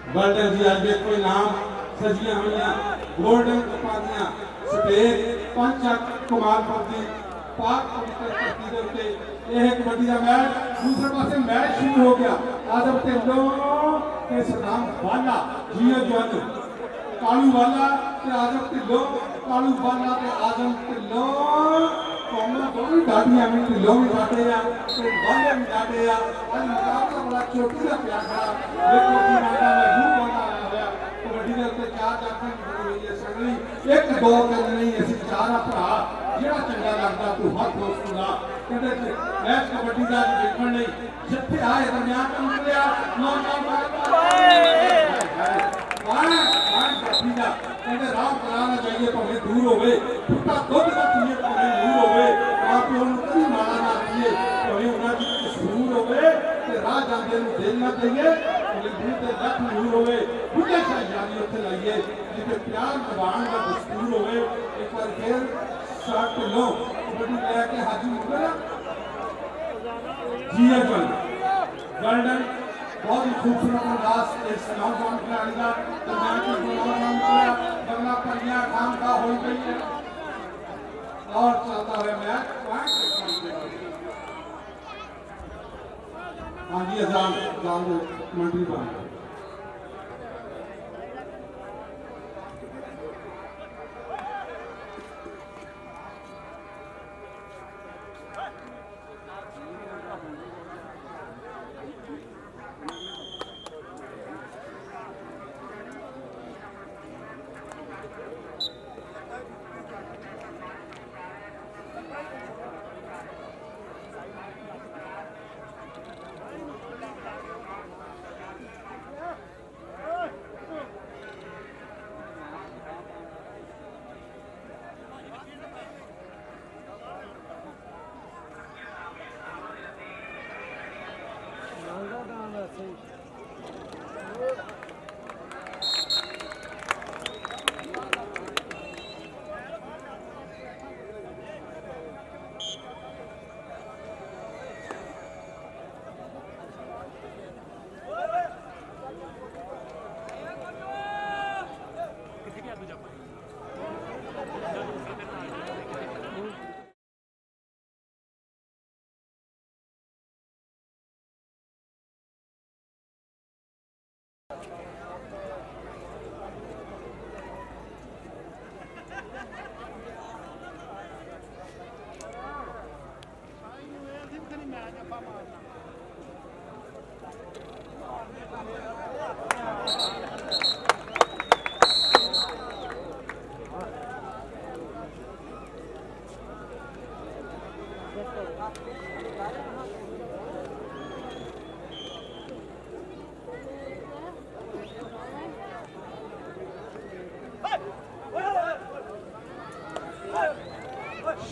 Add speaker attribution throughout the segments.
Speaker 1: Golden जी आज देखो नाम सजिया हुई गोल्डन कपा दियां स्टेज पंच कमालपुर की पाक पवित्र धरती के उत्ते यह कबड्डी का मैच दूसरे पासे मैच शुरू हो गया आजम ढिल्लों ते सदाम वाला जियो जवन कालू वाला ते आजम ढिल्लों कालू वाला ते आजम ढिल्लों कौमां दोनों डाटियां भी ढिल्लों भी डाटे आ ते वाले भी डाटे आ अज मुकाबला बड़ा चोटी का प्यार खड़ा देखो की मांगा में रूह बना आया होया कबड्डी के उत्ते चार जाफर की बनी हुई है सगली एक दो तीन नहीं असि चार भरा ਜਿਹੜਾ ਚੰਗਾ ਲੱਗਦਾ ਤੂੰ ਹੱਥ ਦੋਸਤੂਗਾ ਕਹਿੰਦੇ ਮੈਚ ਕਬੱਡੀ ਦਾ ਦੇਖਣ ਲਈ ਜਿੱਥੇ ਆਏ ਦਰਮਿਆਨ ਤੋਂ ਨਿਕਲਿਆ ਨੌਜਵਾਨ ਕਬੱਡੀ ਦਾ ਕਹਿੰਦੇ ਰਾਮ ਕਰਾਣਾ ਚਾਹੀਏ ਭਾਵੇਂ ਦੂਰ ਹੋਵੇ ਟੁੱਟਾ ਦੁੱਧ ਦਾ ਪੀਏ ਭਾਵੇਂ ਦੂਰ ਹੋਵੇ ਆਪ ਉਹਨੂੰ ਕਦੀ ਮਾਰਾ ਨਾ ਕਰੀਏ ਭਾਵੇਂ ਉਹਨਾਂ ਦੀ ਕਸੂਰ ਹੋਵੇ ਤੇ ਰਾਹ ਜਾਂਦੇ ਨੂੰ ਦਿਲ ਨਾ ਦਈਏ ਭਾਵੇਂ ਦੂਰ ਤੇ ਲੱਖ ਦੂਰ ਹੋਵੇ ਬੁੱਢੇ ਸ਼ਾਹ ਯਾਰੀ ਉੱਥੇ ਲਾਈਏ ਜਿੱਥੇ ਪਿਆਰ ਨਿਭਾਉਣ ਦਾ ਦਸਤੂਰ ਹੋਵੇ ਇੱਕ ਵਾਰ ਫੇਰ शॉट लो कबड्डी लेके हाजी मुगल जिया गोल्डन बहुत ही खूबसूरत अंदाज इस नौजवान खिलाड़ी का दरमियान की टूर्नामेंट किया बंगला परिया खाम का हो गई है और चलता है मैच हाँ जी अजान मंडी बन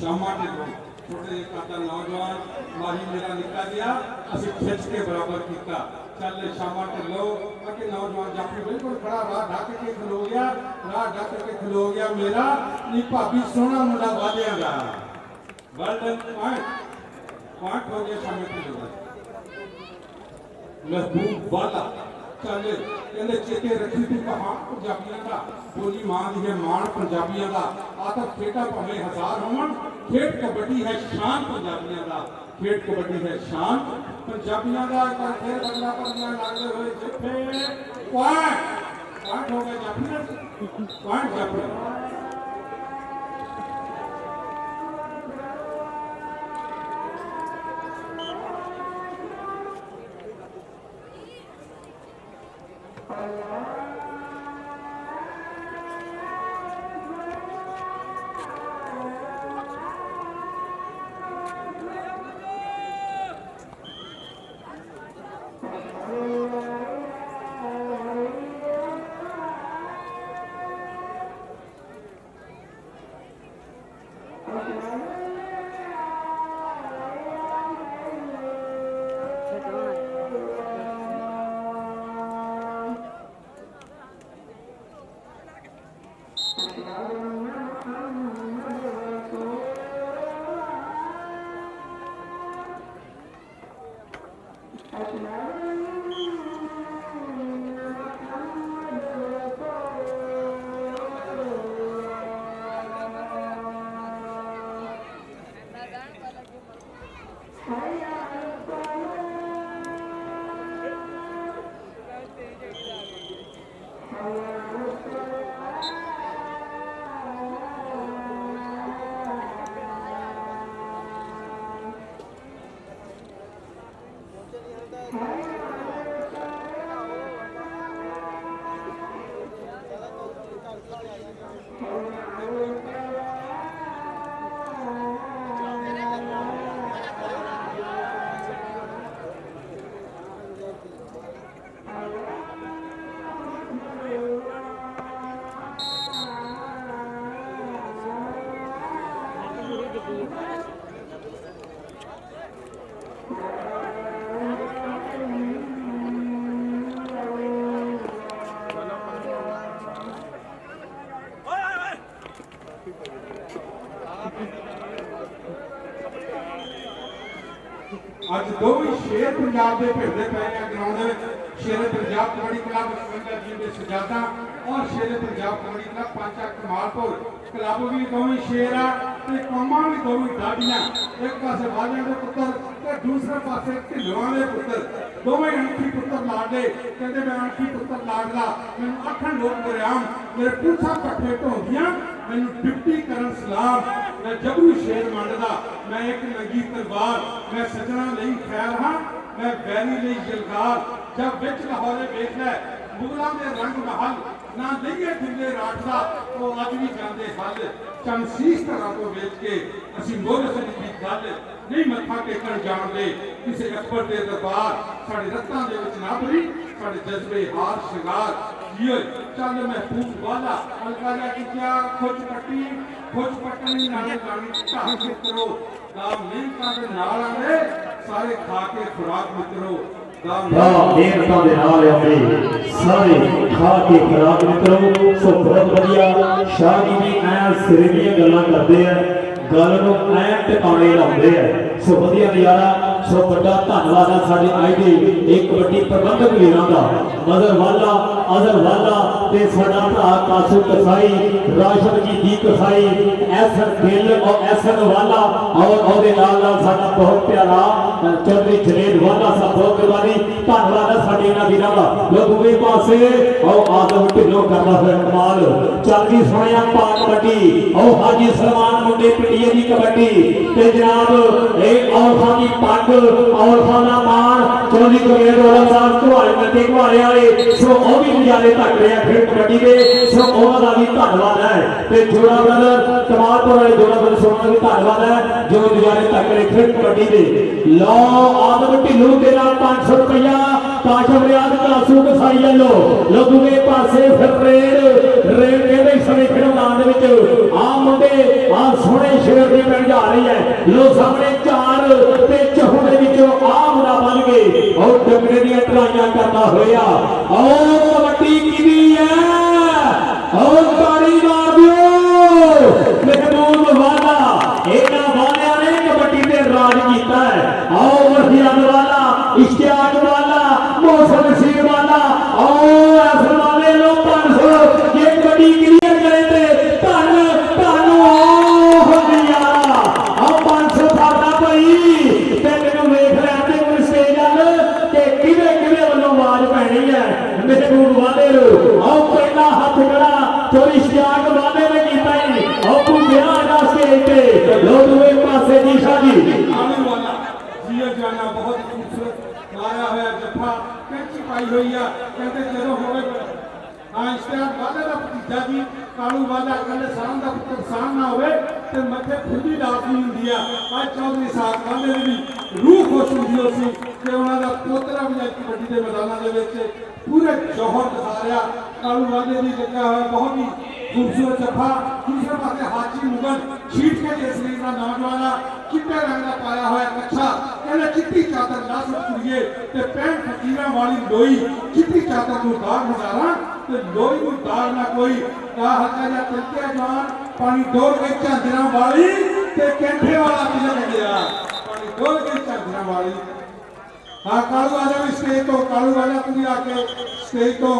Speaker 1: शामा के छोटे काका नौजवान माही मेरा निका गया असि खिंच के बराबर किया चल शामा के लो कि नौजवान जाफी बिल्कुल खड़ा राह ढक के खलो गया राह ढक के खलो गया मेरा नी भाभी सोहना मुंडा वादियां दा गोल्डन पॉइंट हो गया शामे के लो महबूब वाला चल कहते चेते रखी तू कहा पंजाबियों का बोली मां दी है मान पंजाबियों का आदत खेटा भावे हजार होवन खेड कबड्डी है शान पंजाबियों का खेड कबड्डी है शान पंजाबियों का एक बार फिर बंगला परियां लागदे होए जिथे पॉइंट हो गया जाफी पॉइंट जाफी ਅੱਜ ਦੋਵੇਂ ਸ਼ੇਰ ਪੰਜਾਬ ਦੇ ਭਿੜਦੇ ਪਏ ਆ ਗਰਾਊਂਡ ਦੇ ਵਿੱਚ। ਸ਼ੇਰੇ ਪੰਜਾਬ ਕਬੱਡੀ ਕਲੱਬ ਸਿਕੰਦਰ ਜੀ ਦੇ ਸਜਾਦਾ ਔਰ ਸ਼ੇਰੇ ਪੰਜਾਬ ਕਬੱਡੀ ਕਲੱਬ ਪਾਂਚਾ ਕਮਾਲਪੁਰ ਕਲੱਬ ਵੀ ਦੋਵੇਂ ਸ਼ੇਰ ਆ ਤੇ ਕੌਮਾਂ ਵੀ ਦੋਵੇਂ ਦਾੜੀਆਂ। ਇੱਕ ਪਾਸੇ ਬਾਜਿਆਂ ਦੇ ਪੁੱਤਰ ਤੇ ਦੂਸਰੇ ਪਾਸੇ ਢਿੱਲੋਂ ਦੇ ਪੁੱਤਰ, ਦੋਵੇਂ ਅਣਖੀ ਪੁੱਤਰ ਲਾਡਲੇ। ਕਹਿੰਦੇ ਮੈਂ ਅਣਖੀ ਪੁੱਤਰ ਲਾਡਲਾ, ਮੈਨੂੰ ਅੱਖਾਂ ਲੋਕ ਦਰਿਆਮ, ਮੇਰੇ ਪੁੱਛਾਂ ਪੱਠੇ ਢੋਂਦੀਆਂ, ਮੈਨੂੰ ਡਿਪਟੀ ਕਰਨ ਸਲਾਮ। मैं जबरू शेर मंडदा, मैं एक नंगी तलवार, मैं सजना नहीं खैर हाँ, मैं बैरी नहीं जलगार। जब बिच लाहौरे वेख लै मुगलों के रंग महल, ना लईए दिले राठदा वो अज भी जाते हल। चमसीस तरह को वेच के असी मुल सदी की गल नहीं मत्था टेकन जान दे किसी अकबर के दरबार। साढ़े रत्तां दे विच ना भरी साढ़े जज्बे हार शिंगार। जियो चल महफूज वाला अलका जा की क्या खुच पट्टी खुच पट्टनी नाल लानी ढाह मित्रो। गांव मेहनतां दे नाल आंदे सारे खा के खुराक मित्रो।
Speaker 2: मेहनतां दे नाल आंदे सारे खा के खुराक मित्रो। सो बहुत वधिया शाह जी भी ऐ सिरे दी गल्लां करदे आ, गल नूं ऐ टिकाणे लाउंदे आ। सो वधिया नज़ारा। सो बड़ा धन्नवाद है साडे आई दे एक कबड्डी प्रबंधक वीरां दा, मदर वाला अजर वाला ते साडा भरा कासू कसाई, राशन जी दी कसाई, एसर गिल और एसर वाला और ओदे नाल साडा बहुत प्यारा चौधरी जनेद वाला सा बहुत गुरबानी। धन्नवाद है साडे इन्हां वीरां दा। लो दूजे पासे और आदम ढिल्लों करदा होया कमाल। चल दी सोहणिया पा कबड्डी और हाजी सलमान मुंडे पिटिए दी कबड्डी ते जनाब ए औरतां दी पग औरतां दा मान चौधरी कबीर वाला साहब घुआरे नदी घुआरे वाले। सो ओ भी नजारे तक रहे फिर कबड्डी दे। सो उन्हां दा भी धन्नवाद है ते जोड़ा ब्रदर कमालपुर वाले जोड़ा ब्रदर सोना दा भी धन्नवाद है जो नजारे तक रहे फिर कबड्डी दे। लो आदम ढिल्लों दे नाल 500 रुपया काशफ रियाज कासू कसाई लो। लो दूजे पासे फिर रेड कहते समय फिर मैदान दे विच आ मुंडे आ सोहणे शेर दी बन जा रही है। लो सामने चार ते चहुड़े विचों आ मुंडा बन गए और डंगरे दी ट्राइयां करदा होया और कबड्डी किदी है और ताड़ी मार दियो महबूब वाला। इन्हां वालियां ने कबड्डी ते राज कीता है। आओ वसीयत वाला इश्तियाक वाला मौसम नसीब वाला और असर वाले लो 500 ये कबड्डी क्लियर करे ते धन धन हो गया। आओ 500 फाड़ा भाई ते मैनू वेख लैंदे कोई स्टेज अल ते किवे किवे वालों आवाज पैनी है महबूब वाले लो। आओ पहला हाथ खड़ा चोरी इश्तियाक वाले ने कीता ही आओ भुगिया दा स्टेज ते लो दूजे पासे जी शाह जी
Speaker 1: आने वाला जियो जाना बहुत खूबसूरत लाया होया जफा कैंची पाई हुई है। कहते जदों होवे हाँ इश्तियाक वाले का भतीजा जी कालू वाला कहते शान का पुत्र शान ना होवे ते मथे खुदी लाजमी हुंदी है। आज चौधरी साहब वाले दी रूह खुश हुंदी सी कि उन्हां दा पोतरा भी आज कबड्डी दे मैदानां दे विच पूरे जौहर दिखा रहा। कालू वाले दी लगा हुआ बहुत ही खूबसूरत जफा। दूसरे पासे हाजी मुगल छीट के जैसलीन का नौजवान चिट्टे रंग का पाया हुआ कच्छा कहते चिट्टी चादर लासत कुड़िए ते पैंट फकीरां वाली लोई चिट्टी चादर नूं दाग नजारा ते लोई नूं दाग ना कोई। का हल्का जा तिलकिया जवान पानी डोल के झांजरा वाली ते कैंठे वाला तिलक गया पानी डोल के झांजरा वाली। हाँ कालू वाला भी स्टेज तो कालू वाला तू भी आके स्टेज तो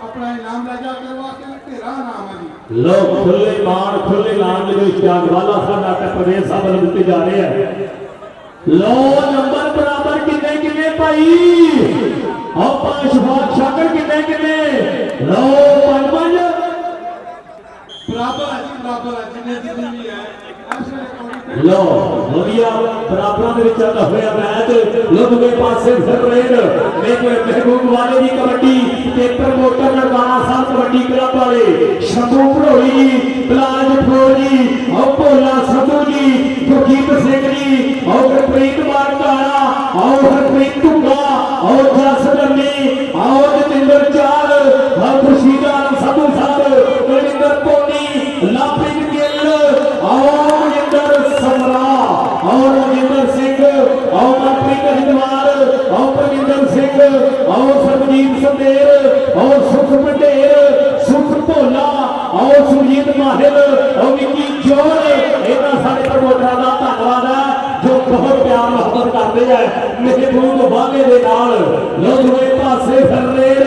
Speaker 1: अपना इनाम ले जा तेरे वास्ते तेरा नाम है जी।
Speaker 2: लो खुले मान जो इश्तियाक वाला साडा प्रदेश साहब दिते जा रहे हैं। लो नंबर बराबर कितने कितने भाई और 5 बादशाह कितने कितने लो
Speaker 1: जितनी भी है ऐसे कबड्डी
Speaker 2: लो ਵਧੀਆ ਬਰਾਬਰਾਂ ਦੇ ਵਿੱਚ ਚੱਲਦਾ ਹੋਇਆ ਮੈਚ ਲੁਧਿਆਣੇ ਪਾਸੇ ਫਿਰ ਰੇਡ ਮਹਿਬੂਬ ਵਾਲੇ ਦੀ ਕਬੱਡੀ ਤੇ ਪ੍ਰਮੋਟਰ ਨਰਵਾਣਾ ਸਾਹਿਬ ਕਬੱਡੀ ਕਲੱਬ ਵਾਲੇ ਸ਼ੰਭੂ ਭੜੋਲੀ ਜੀ ਬਲਾਜ ਜਫਰੋਲ ਜੀ ਆਓ ਭੋਲਾ ਸੰਧੂ ਜੀ ਗੁਰਜੀਤ ਸਿੰਘ ਜੀ ਆਓ ਗੁਰਪ੍ਰੀਤ ਮਾਨ ਕਾਲਾ ਆਓ ਹਰਪ੍ਰੀਤ ਢੁੱਗਾ ਆਓ ਜਸ ਦੰਨੀ ਆਓ ਜਤਿੰਦਰ ਚਾਲ ਆਓ ਖੁਰਸ਼ੀਦ ਆਲਮ ਸੰਧੂ ਸਾਹਿਬ ਕੁਲਵਿੰਦਰ ਪੋਨੀ ਲਾਪ੍ਰੀਤ ਗਿੱਲ ਆਓ ਮਨਿੰਦਰ ਸਮਰਾ और राजेंद्र सिंह और मनप्रीत हरिद्वार और प्रविंदर सिंह और सरबजीत संदेर और सुख मंडेर सुख भोला और सुरजीत माहिर और विक्की जोर इन्हां सारे प्रमोटरां दा धन्नवाद है जो बहुत प्यार मोहब्बत करते हैं महबूब वाले दे नाल लोधवे पासे फिर रेड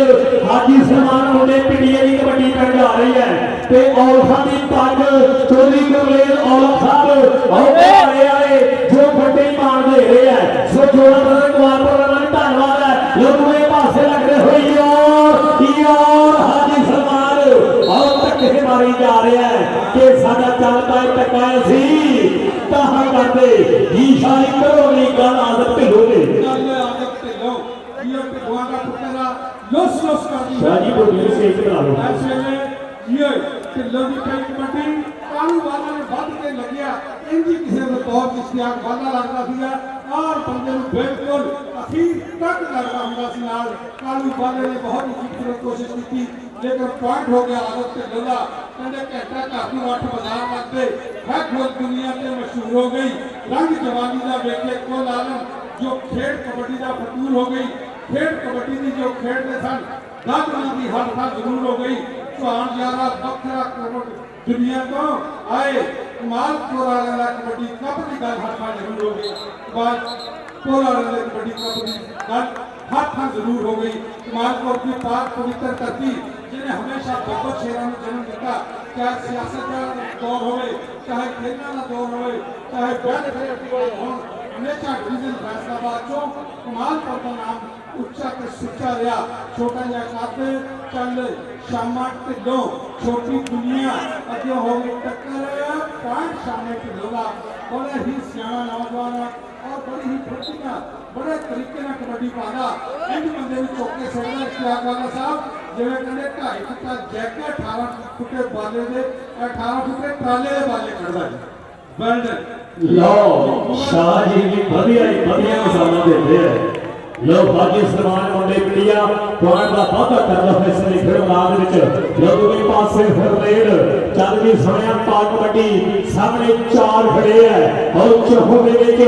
Speaker 2: हाजी सलमान मुंडे पिंडिया की कबड्डी पिंड आ रही है ते औरतां दी पग चौधरी गुरलेल औरत साहब और आए जो बड़े मान दे रहे हैं सो जोड़ा बदल कुमार पर धन्यवाद है लोधवे पासे लग रहे हो यार हाजी सलमान और धक्के मारी जा रहे हैं कि साडा चलता है टका सी कहां करते जी सारी करो नहीं गल आदत ढिलोगे
Speaker 1: आदत ढिलो ये ढिलों का पुत्रा लुस लुस कर दी
Speaker 2: शाह जी को वीर से बना लो
Speaker 1: ऐसे में ये ढिलों की कई कबड्डी कालू वाला ने ਵੱਧ के लगिया इंजी किसी ने बहुत इश्तियाक वाला लगता सीगा और बंदे ਨੂੰ बिल्कुल अखीर तक लगता ਹੁੰਦਾ ਸੀ ਨਾਲ कालू वाले ने बहुत ही खूबसूरत कोशिश की लेकिन पॉइंट हो गया आदत ढिलों का कहते घंटा घर ਨੂੰ 8 ਬਾਜ਼ਾਰ ਲੱਗਦੇ है खुद दुनिया से मशहूर हो गई रंग जवानी का वेखे कुल आलम जो खेड कबड्डी का फतूर हो गई खेड कबड्डी की जो खेडते सन दादना की हर था जरूर हो गई सुहान यारा बखरा कबड्डी दुनिया तो आए कमालपुर वाले का कबड्डी कप की गल हर था जरूर हो गई बाद पुर वाले कबड्डी कप की गल हर था जरूर हो गई कमालपुर की पाक पवित्र धरती जिन्हें हमेशा बब्बर शेरों ने जन्म दिता चाहे सियासत का दौर होवे चाहे खेलों का दौर होवे चाहे बैठ हो हमेशा डिवीजन फैसलाबाद चो कमालपुर का नाम उच्चा ते सुच्चा रहा छोटा जिहा काते चल शामा ढिलों छोटी दुनिया अगे हो गई टक्कर पॉइंट सामने ढिलों का बड़े ही सियाना नौजवान और बड़ी ही फुर्ती बड़े तरीके ਨਾਲ कबड्डी पादा इंज बंदे ਨੂੰ ਚੌਕੇ ਸੜਦਾ ਇਸ਼ਤਿਆਕ ਵਾਲਾ ਸਾਹਿਬ ਜਿਵੇਂ ਕਹਿੰਦੇ 2.5 ਫੁੱਟਾ ਜੈਕਟ 18 ਫੁੱਟੇ ਬਾਲੇ ਦੇ 18 ਫੁੱਟੇ ਟਰਾਲੇ ਦੇ ਬਾਲੇ ਕੱਢਦਾ ਜੀ ਵੈਲਡਨ
Speaker 2: लो शाह जी की बढ़िया मिसाल देते हैं लो बाकी सलमान मुंडे पिंडिया पॉइंट का वाधा करदा है इस ਵੇਲੇ ਫਿਰ ਮੈਦਾਨ ਵਿੱਚ ਲੋਧਵੇ ਪਾਸੇ ਫਿਰ ਰੇਡ ਚੱਲ ਵੀ ਸੁਣਿਆ ਪਾ ਕਬੱਡੀ ਸਾਹਮਣੇ ਚਾਰ ਖੜੇ ਹੈ ਔਰ ਚੋਹ ਦੇ ਵਿੱਚ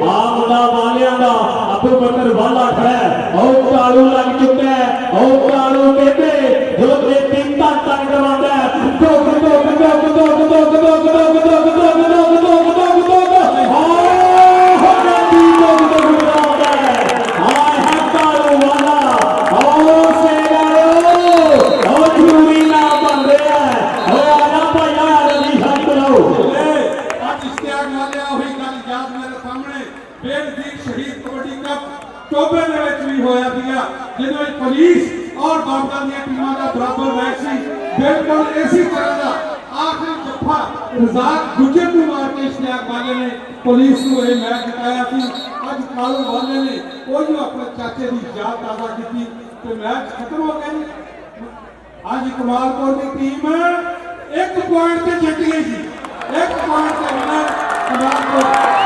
Speaker 2: ਆ ਮੁੰਡਾ ਵਾਲਿਆਂ ਦਾ ਅਬੂ ਬਕਰ ਵਾਲਾ ਖੜਾ ਹੈ ਔਰ ਕਾਲੂ ਲੱਗ ਚੁੱਕਾ ਹੈ ਔਰ ਕਾਲੂ ਕਹਿੰਦੇ ਜੋ ਦੇ ਤਿੰਨ ਤਾਂ ਕਰਵਾਉਂਦਾ ਹੈ ਦੋਗ ਦੋਗ ਦੋਗ ਦੋਗ ਦੋਗ ਦੋਗ ਦੋਗ ਦੋਗ ਦੋਗ ਦੋਗ ਦੋਗ ਦੋਗ ਦੋਗ
Speaker 1: टोबे भी होया दिया जिन्होंने पुलिस और बाबा दी टीमां का बराबर मैच सी बिल्कुल इसी तरह का आखिरी जफ्फा रजाक गुजर को मार के इश्तियाक वाले ने पुलिस को यह मैच जिताया थी अज कालू वाले ने कोई अपने चाचे की याद ताजा की तो मैच खत्म हो गया आज कमालपुर की टीम 1 पॉइंट से जीत गई थी 1 पॉइंट से विनर कमालपुर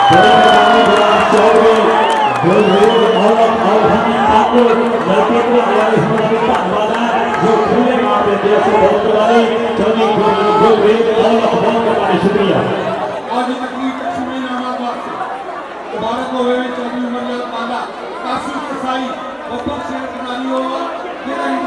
Speaker 2: शुक्रिया
Speaker 1: आज तकलीफ समय नामाबाद मुबारक होवे चौधरी उमर लाल पाला कासिम कसाई बब्बर शेर कनाली हो